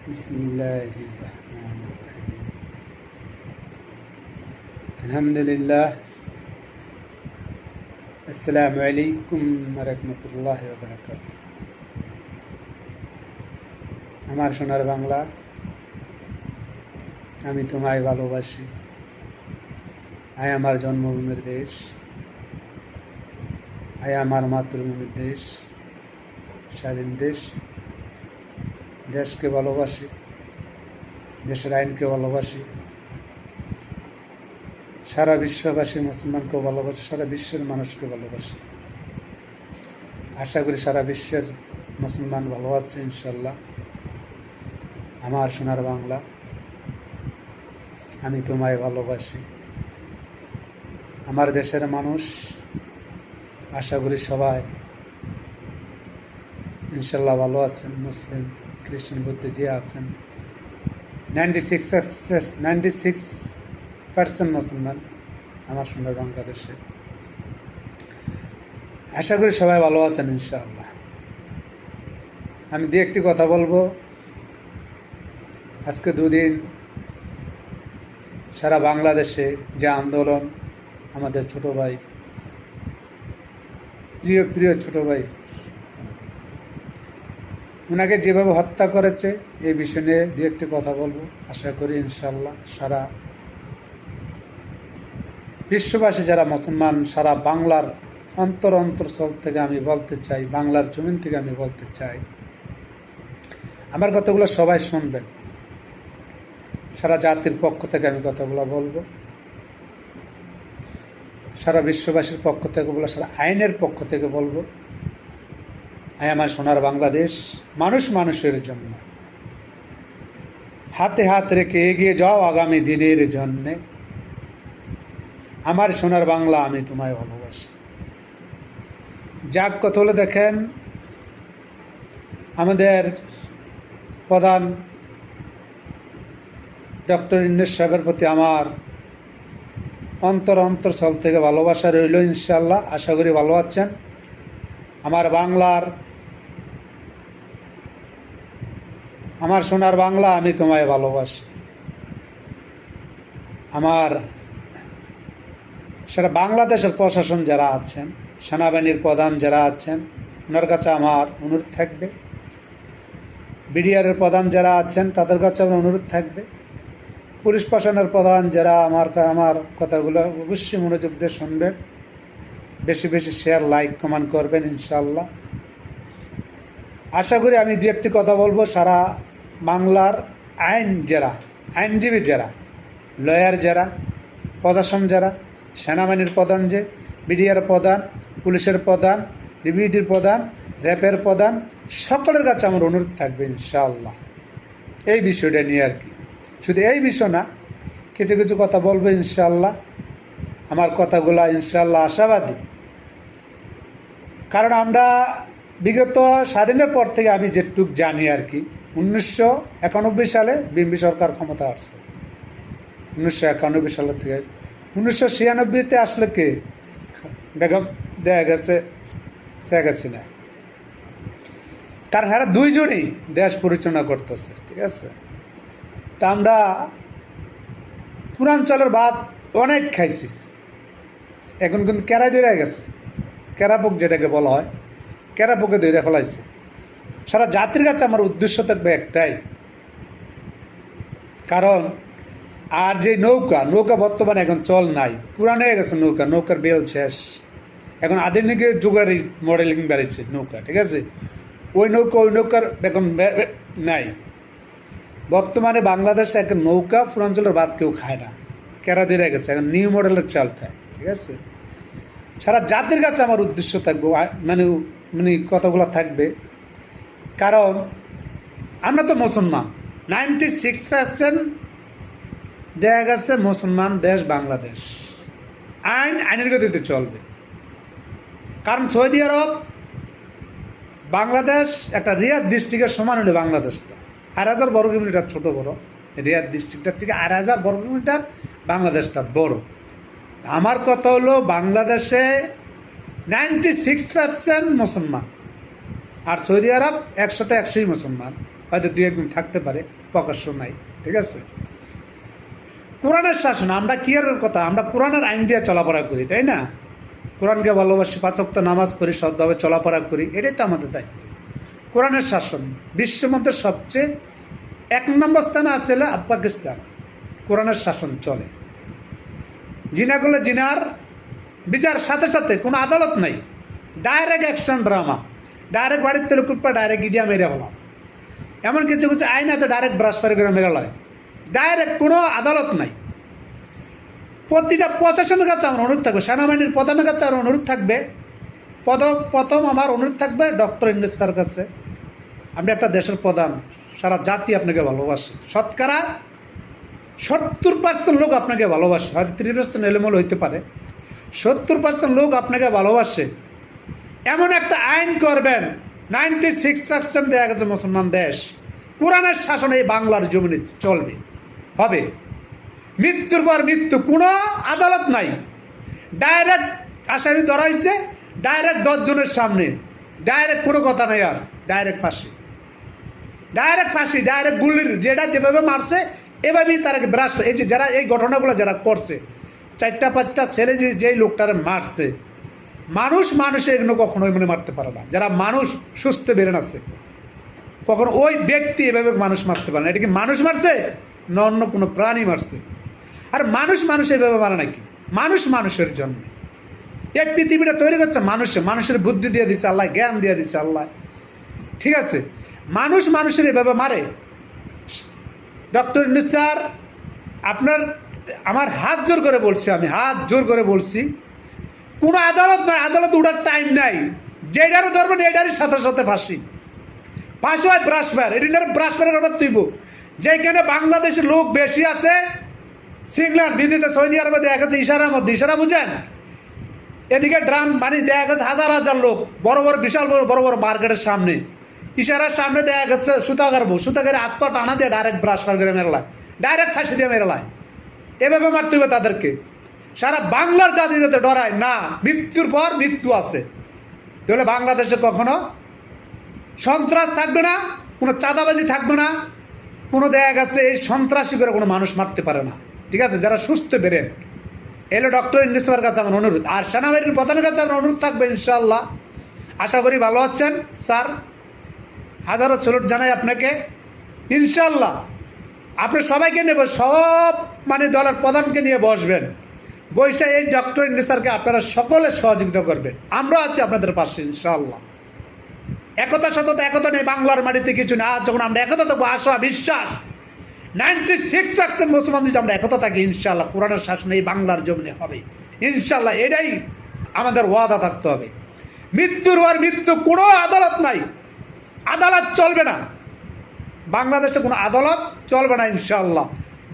বিসমিল্লাহির রহমানির রহিম। আলহামদুলিল্লাহ। আসসালামু আলাইকুম ওয়া রাহমাতুল্লাহি ওয়া বারাকাতুহু। আমার সোনার বাংলা, আমি তোমায় ভালোবাসি। আয় আমার জন্মভূমির দেশ, আয় আমার মাতৃভূমির দেশ, স্বাধীন দেশ। দেশকে ভালোবাসি, দেশের আইনকে ভালোবাসি, সারা বিশ্ববাসী মুসলমানকেও ভালোবাসি, সারা বিশ্বের মানুষকে ভালোবাসি। আশা করি সারা বিশ্বের মুসলমান ভালো আছে ইনশাল্লাহ। আমার সোনার বাংলা, আমি তোমায় ভালোবাসি। আমার দেশের মানুষ আশা করি সবাই ইনশাল্লাহ ভালো আছেন। মুসলিম, খ্রিস্টান, বৌদ্ধ যে আছেন 96% মুসলমান আমার সোনার বাংলাদেশে। আশা করি সবাই ভালো আছেন ইনশাআল্লাহ। আমি দু একটি কথা বলবো। আজকে দুদিন সারা বাংলাদেশে যে আন্দোলন, আমাদের ছোট ভাই, প্রিয় ছোট ভাই, ওনাকে যেভাবে হত্যা করেছে এই বিষয় নিয়ে দু একটি কথা বলবো। আশা করি ইনশাআল্লাহ সারা বিশ্ববাসী যারা মুসলমান, সারা বাংলার অন্তরস্থল থেকে আমি বলতে চাই, বাংলার জমিন থেকে আমি বলতে চাই, আমার কথাগুলো সবাই শুনবেন। সারা জাতির পক্ষ থেকে আমি কথাগুলো বলবো, সারা বিশ্ববাসীর পক্ষ থেকে বলবো, সারা আইনের পক্ষ থেকে বলবো। আমার সোনার বাংলাদেশ, মানুষ মানুষের জন্য। হাতে হাত রেখে এগিয়ে যাও আগামী দিনের জন্যে। আমার সোনার বাংলা, আমি তোমায় ভালোবাসি। যাক কথা হলে দেখেন, আমাদের প্রধান ডক্টর ইউনূস সাহেবের প্রতি আমার অন্তরস্থল থেকে ভালোবাসা রইল ইনশাআল্লাহ। আশা করি ভালো আছেন। আমার বাংলার, আমার সোনার বাংলা, আমি তোমায় ভালোবাসি। আমার সারা বাংলাদেশের প্রশাসন যারা আছেন, সেনাবাহিনীর প্রধান যারা আছেন, ওনার কাছে আমার অনুরোধ থাকবে। বিডিআরের প্রধান যারা আছেন তাদের কাছে আমার অনুরোধ থাকবে। পুলিশ প্রশাসনের প্রধান যারা আমার কথাগুলো অবশ্যই মনোযোগ দিয়ে শুনবেন। বেশি বেশি শেয়ার, লাইক, কমেন্ট করবেন ইনশাআল্লাহ। আশা করি আমি দু একটি কথা বলবো। সারা বাংলার আইনজীবী যারা, লয়ার যারা, প্রশাসন যারা, সেনাবাহিনীর প্রধান, যে বিডিআর প্রধান, পুলিশের প্রধান, ডিবিটির প্রধান, র্যাবের প্রধান, সকলের কাছে আমার অনুরোধ থাকবে ইনশাআল্লাহ এই বিষয়টা নিয়ে আর কি। শুধু এই বিষয় না, কিছু কিছু কথা বলবো ইনশাআল্লাহ। আমার কথাগুলো ইনশাআল্লাহ আশাবাদী। কারণ আমরা বিগত স্বাধীনের পর থেকে আমি যেটুক জানি আর কি, 1991 সালে বিএনপি সরকার ক্ষমতা আসছে। 1991 সালের থেকে 1996-তে আসলে কে বেগম দেয়া গেছে শেখ হাসিনা। কারণ এরা দুইজনই দেশ পরিচালনা করতেছে, ঠিক আছে। তা আমরা পূর্বাঞ্চলের ভাত অনেক খাইছি, এখন কিন্তু কেরাই ধরে গেছে। কেরাপোক যেটাকে বলা হয়, কেরাপোকে ধরে ফেলাইছে। সারা জাতির কাছে আমার উদ্দেশ্য থাকবে একটাই, কারণ আর যে নৌকা বর্তমানে এখন চল নাই, পুরানো হয়ে গেছে নৌকার বেল শেষ। এখন আধুনিক যুগের মডেলিং বেড়েছে নৌকা, ঠিক আছে। ওই নৌকার এখন নাই। বর্তমানে বাংলাদেশে এখন নৌকা, পূর্বাঞ্চলের ভাত কেউ খায় না, কেরা দিয়ে গেছে, এখন নিউ মডেলের চাল খায়, ঠিক আছে। সারা জাতির কাছে আমার উদ্দেশ্য থাকবে, মানে কথাগুলো থাকবে। কারণ আমরা তো মুসলমান, 96% দেখা গেছে মুসলমান দেশ বাংলাদেশ। আইনের গতিতে চলবে। কারণ সৌদি আরব, বাংলাদেশ একটা রিয়াদ ডিস্ট্রিক্টের সমান হলে বাংলাদেশটা 8,000 বর্গ কিলোমিটার ছোটো বড়। রিয়াদ ডিস্ট্রিক্টটার থেকে 8,000 বর্গ কিলোমিটার বাংলাদেশটা বড়। আমার কথা হলো, বাংলাদেশে 96% মুসলমান, আর সৌদি আরব 100-100 মুসলমান। হয়তো দুই একদিন থাকতে পারে, প্রকাশ্য নাই, ঠিক আছে। কোরআনের শাসন, আমরা কি আর কথা, আমরা কোরআনের আইন দিয়ে চলাফেরা করি, তাই না? কোরআনকে ভালোবাসি, 5 ওয়াক্ত নামাজ পড়ি, সৎভাবে চলাফেরা করি, এটাই তো আমাদের দায়িত্ব। কোরআনের শাসন বিশ্বের মধ্যে সবচেয়ে 1 নম্বর স্থানে আছে পাকিস্তান। কোরআনের শাসন চলে। জিনা করলে জিনার বিচার সাথে সাথে, কোনো আদালত নাই, ডাইরেক্ট অ্যাকশন ড্রামা, ডাইরেক্ট বাড়ির তেলে কুটপা, ডাইরেক্ট ইডিয়া মেরে ফেলা। এমন কিছু কিছু আইন আছে ডাইরেক্ট ব্রাশ ফারি করে মেরে লয়, ডাইরেক্ট, কোনো আদালত নাই। প্রতিটা প্রশাসনের কাছে আমার অনুরোধ থাকবে, সেনাবাহিনীর প্রধানের কাছে আমার অনুরোধ থাকবে, প্রথম আমার অনুরোধ থাকবে ডক্টর ইউনূস স্যার কাছে। আপনি একটা দেশের প্রধান, সারা জাতি আপনাকে ভালোবাসে, শতকরা 70% লোক আপনাকে ভালোবাসে, হয়তো 30% এলোমেলো হইতে পারে, 70% লোক আপনাকে ভালোবাসে। এমন একটা আইন করবেন, 96% দেখা গেছে মুসলমান দেশ, কোরআনের শাসনে এই বাংলার জমিনে চলবে, হবে। মৃত্যুর পর মৃত্যু, কোনো আদালত নাই, ডাইরেক্ট আসামি ধরা হয়েছে, ডাইরেক্ট 10 জনের সামনে, ডাইরেক্ট কোনো কথা নেই, আর ডাইরেক্ট ফাঁসি, ডাইরেক্ট ফাঁসি, ডাইরেক্ট গুলির, যেটা যেভাবে মারছে এভাবেই তারাকে ব্রাশ। এই যে যারা এই ঘটনাগুলো যারা করছে, 4-5টা ছেলে যেই লোকটারে মারছে, মানুষে এগুলো কখনোই মনে মারতে পারে না। যারা মানুষ সুস্থ বেরেন আছে, কখনো ওই ব্যক্তি এভাবে মানুষ মারতে পারে না। এটা কি মানুষ মারছে না অন্য কোনো প্রাণী মারছে? আর মানুষ এভাবে মারে নাকি? মানুষের জন্য এই পৃথিবীটা তৈরি করছে মানুষের বুদ্ধি দিয়ে দিচ্ছে আল্লাহ, জ্ঞান দিয়ে দিচ্ছে আল্লাহ, ঠিক আছে। মানুষের এভাবে মারে। ডক্টর ইউনূস স্যার, আমার হাত জোর করে বলছি, আমি হাত জোর করে বলছি, কোনো আদালত নয়, আদালত উঠার টাইম নাই, যেটারও ধরবেন এটারই সাথে সাথে ফাঁসি হয়। ব্রাশফায়ার, এটার ব্রাশফায়ার করবার তুইব। যেখানে বাংলাদেশের লোক বেশি আছে, সিংল্যান্ড, বিদেশে, সৌদি আরবে দেখা গেছে ইশারার মধ্যে, ইশারা বুঝেন, এদিকে ড্রাম মানে দেখা গেছে হাজার লোক, বিশাল বড় মার্কেটের সামনে, ইশারার সামনে দেখা গেছে সুতাগারে হাত পা টানা দিয়ে ডাইরেক্ট ব্রাশফায়ার করে মেরলায়, ডাইরেক্ট ফাঁসি দিয়ে মেরলায়। এভাবে মারতে হবে তাদেরকে। সারা বাংলার জাতি যাতে ডরায় না, মৃত্যুর পর মৃত্যু আছে। তাহলে বাংলাদেশে কখনো সন্ত্রাস থাকবে না, কোনো চাঁদাবাজি থাকবে না, কোনো দেখা গেছে এই সন্ত্রাসী করে কোনো মানুষ মারতে পারে না, ঠিক আছে। যারা সুস্থ বেরেন, এলো ডক্টর ইউনূস স্যারের কাছে আমার অনুরোধ, আর সেনাবাহিনীর প্রধানের কাছে আমার অনুরোধ থাকবে, ইনশাআল্লাহ। আশা করি ভালো আছেন স্যার, হাজারো স্যালুট জানাই আপনাকে। ইনশাআল্লাহ আপনি সবাইকে নেব, সব দলের প্রধানকে নিয়ে বসবেন, বৈশা এই ডক্টর ইউনূস স্যারকে আপনারা সকলে সহযোগিতা করবেন। আমরা আছি আপনাদের পাশে ইনশাআল্লাহ। একতা সততা, একতা নেই বাংলার মাটিতে কিছু না। যখন আমরা একতা থাকবো, আশা বিশ্বাস 96% মুসলমান যদি আমরা একতা থাকি, ইনশাআল্লাহ কোরআনের শাসনে এই বাংলার জমিনে হবে ইনশাআল্লাহ। এটাই আমাদের ওয়াদা থাকতে হবে। মৃত্যুর পর মৃত্যু, কোনো আদালত নাই, আদালত চলবে না বাংলাদেশে, কোনো আদালত চলবে না ইনশাআল্লাহ।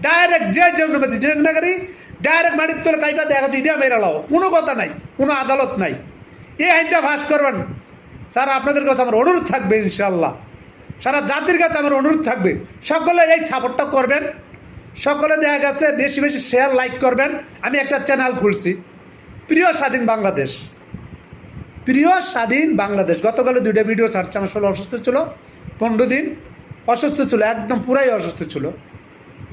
ডাইরেক্ট যে জেনাগারি ডাইরেক্ট মাটির তোলে কাইটা দেখা যাচ্ছে, ইডিয়া মেরে লাও, কোনো কথা নাই, কোনো আদালত নাই। এই আইনটা পাস করবেন স্যার, আপনাদের কাছে আমার অনুরোধ থাকবে ইনশাআল্লাহ। সারা জাতির কাছে আমার অনুরোধ থাকবে, সকলে এই সাপোর্টটা করবেন, সকলে দেখা গেছে বেশি বেশি শেয়ার, লাইক করবেন। আমি একটা চ্যানেল খুলছি, প্রিয় স্বাধীন বাংলাদেশ। গতকালে 2টা ভিডিও ছাড়ছে। আমার শরীর অসুস্থ ছিল, 15 দিন অসুস্থ ছিল, একদম পুরাই অসুস্থ ছিল।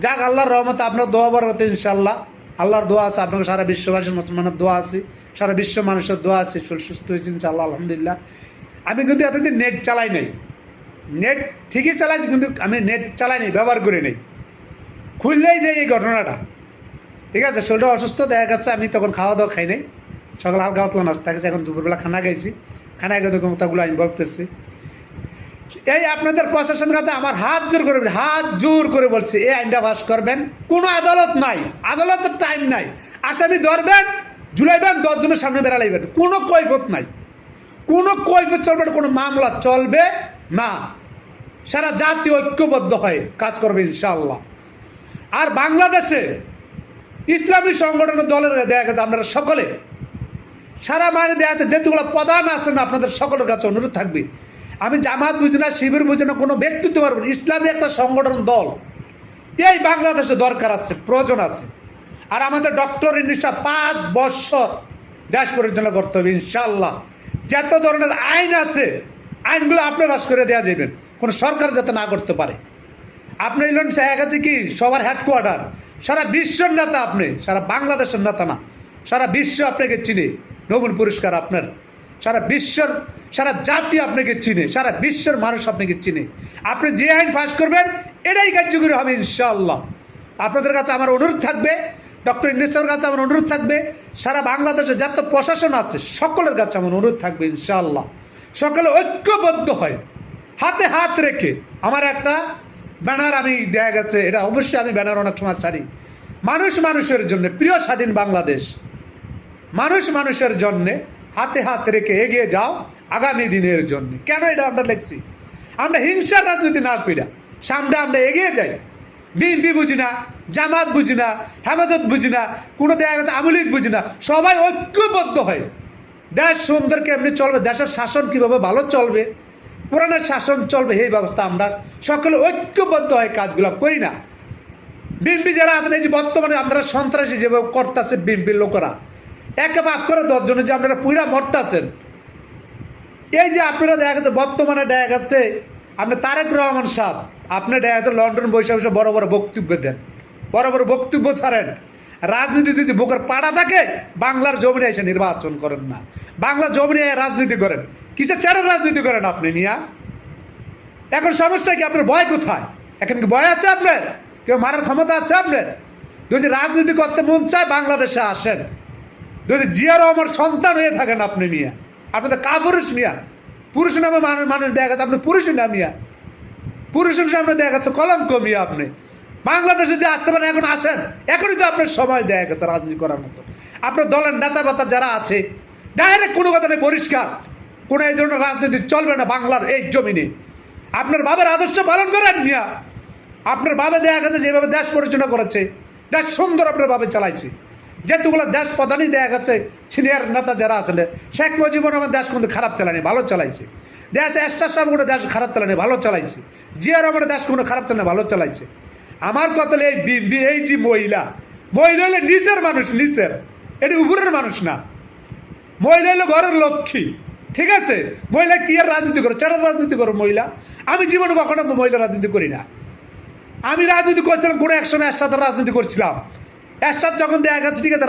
যাক, আল্লাহর রহমতে আপনার দোয়া বরকতে ইনশাআল্লাহ, আল্লাহর দোয়া আছে, আপনাকে সারা বিশ্ববাসীর মুসলমানের দোয়া আছে, সারা বিশ্ব মানুষের দোয়া আছে, শরীর সুস্থ হয়েছে ইনশাআল্লাহ, আলহামদুলিল্লাহ। আমি কিন্তু এতদিন নেট চালাই নাই, নেট ঠিকই চালাইছি, কিন্তু আমি নেট চালাই নাই, ব্যবহার করি নাই, খুললেই দেয় এই ঘটনাটা, ঠিক আছে। শরীরটা অসুস্থ দেখা গেছে, আমি তখন খাওয়া দাওয়া খাই নাই, সকাল হালকা পাতলা নাস্তা গেছে, এখন দুপুরবেলা খানা খাইছি, খানায় গেছে কথাগুলো আমি বলতেছি। এই আপনাদের প্রশাসন কাছে আমার হাত জোর করে বলছি, এই আইনটা পাস করবেন। কোনো আদালত নাই, আদালতের টাইম নাই, আসামি ধরবেন, ঝুলাইবেন, 10 জনের সামনে বেড়ালাইবেন, কোনো কৈফত নাই, কোনো কৈফত চলবে না, কোনো মামলা চলবে না। সারা জাতি ঐক্যবদ্ধ হয়ে কাজ করবে ইনশাআল্লাহ। আর বাংলাদেশে ইসলামী সংগঠনের দলের দেখা গেছে আপনারা সকলে সারা দেওয়া আছে, যেগুলো প্রধান আছেন, আপনাদের সকলের কাছে অনুরোধ থাকবে। আমি জামাত বুঝি না, শিবির বুঝি না, কোনো ব্যক্তিত্ব পারবো না, ইসলামী একটা সংগঠন দল এই বাংলাদেশে দরকার আছে, প্রয়োজন আছে। আর আমাদের ডক্টর ইউনূস 5 বছর দেশ পরিচালনা করতে হবে ইনশাআল্লাহ। যত ধরনের আইন আছে, আইনগুলো আপনি পাস করে দেওয়া যাবেন, কোনো সরকার যাতে না করতে পারে। আপনি এলেন এক আছে কি সবার হেডকোয়ার্টার, সারা বিশ্বের নেতা আপনি, সারা বাংলাদেশের নেতা না, সারা বিশ্ব আপনাকে চিনে। নোবেল পুরস্কার আপনার, সারা বিশ্বর, সারা জাতি আপনাকে চিনে, সারা বিশ্বের মানুষ আপনাকে চিনে। আপনি যে আইন পাস করবেন এটাই কার্যকরী হবে ইনশাআল্লাহ। আপনাদের কাছে আমার অনুরোধ থাকবে, ডক্টর ইউনূসের কাছে আমার অনুরোধ থাকবে, সারা বাংলাদেশে যত প্রশাসন আছে সকলের কাছে আমার অনুরোধ থাকবে ইনশাআল্লাহ, সকলে ঐক্যবদ্ধ হয়, হাতে হাত রেখে। আমার একটা ব্যানার আমি দেয়া গেছে, এটা অবশ্যই আমি ব্যানার অনেক সময় ছাড়ি, মানুষ মানুষের জন্য, প্রিয় স্বাধীন বাংলাদেশ, মানুষ মানুষের জন্যে হাতে হাত রেখে এগিয়ে যাও আগামী দিনের জন্য। কেন এটা আমরা লিখছি? আমরা হিংসার রাজনীতি না কইরা সামনে আমরা এগিয়ে যাই। বিএনপি বুঝি না, জামাত বুঝি না, হেফাজত বুঝি না, কোনো দেখা গেছে আওয়ামী লীগ বুঝি না, সবাই ঐক্যবদ্ধ হয়। দেশ সুন্দর কেমনি চলবে, দেশের শাসন কীভাবে ভালো চলবে, পুরানের শাসন চলবে, এই ব্যবস্থা আমরা সকলে ঐক্যবদ্ধ হয় কাজগুলো করি না। বিএনপি যারা আছেন, এই যে বর্তমানে আপনারা সন্ত্রাসী যেভাবে করতেছে বিএনপির লোকেরা, একে পাপ করে 10 জনে যে আপনারা পুরা মরতেছেন। এই যে আপনারা দেখা গেছে বর্তমানে দেখা যাচ্ছে আপনার তারেক রহমান সাহেব, আপনি দেখা যাচ্ছে লন্ডন বসে বসে বড় বড় বক্তব্য দেন, বড় বড় বক্তব্য ছাড়েন। রাজনীতি যদি বুকের পাড়া থাকে বাংলার জমিনে এসে নির্বাচন করেন না, বাংলা জমিনে রাজনীতি করেন। কিসের ছেড়ে রাজনীতি করেন আপনি মিয়া? এখন সমস্যা কি? আপনার ভয় কোথায়? এখন কি ভয় আছে আপনার? কেউ মারার ক্ষমতা আছে আপনার? যদি রাজনীতি করতে মন চায় বাংলাদেশে আসেন। যদি জিয়া রহমান সন্তান হয়ে থাকেন আপনি মিয়া, আপনি তো কাপুরুষ মিয়া, পুরুষ নামে মানুষ দেখা গেছে আপনি পুরুষ না মিয়া, পুরুষের সামনে দেখা গেছে কলঙ্ক মিয়া। আপনি বাংলাদেশে যে আসতে পারেন এখন আসেন, এখনই তো আপনার সময় দেখা গেছে রাজনীতি করার মতো। আপনার দলের নেতা বাতা যারা আছে ডাইরেক্ট কোনো কথা নেই, পরিষ্কার, কোনো এই ধরনের রাজনীতি চলবে না বাংলার এই জমিনে। আপনার বাবার আদর্শ পালন করেন মিয়া। আপনার বাবা দেখা গেছে যেভাবে দেশ পরিচালনা করেছে, দেশ সুন্দর আপনার বাবা চালাইছে। যেহেতুগুলো দেশ প্রধানই দেখা গেছে সিনিয়র নেতা যারা আছেন, শেখ মুজিবুর রহমান দেশ কিন্তু খারাপ চালায়নি, ভালো চালাইছে। দেখা যাচ্ছে এরশাদ সাহেব কোনো দেশ খারাপ চালায়নি, ভালো চালাইছে। জিয়া রহমানের দেশ কোনো খারাপ চালায়নি, ভালো চালাইছে। আমার কথা এই যে মহিলা হলে নিচের মানুষ, নিচের, এটি উপরের মানুষ না। মহিলা হলো ঘরের লক্ষ্মী, ঠিক আছে? মহিলা কি আর রাজনীতি করো? চারা রাজনীতি করো মহিলা। আমি জীবনে কখনো মহিলা রাজনীতি করি না। আমি রাজনীতি করছিলাম কোনো এক সময় এরশাদের রাজনীতি করছিলাম। এরশাদ যখন দেখা গেছে ঠিক আছে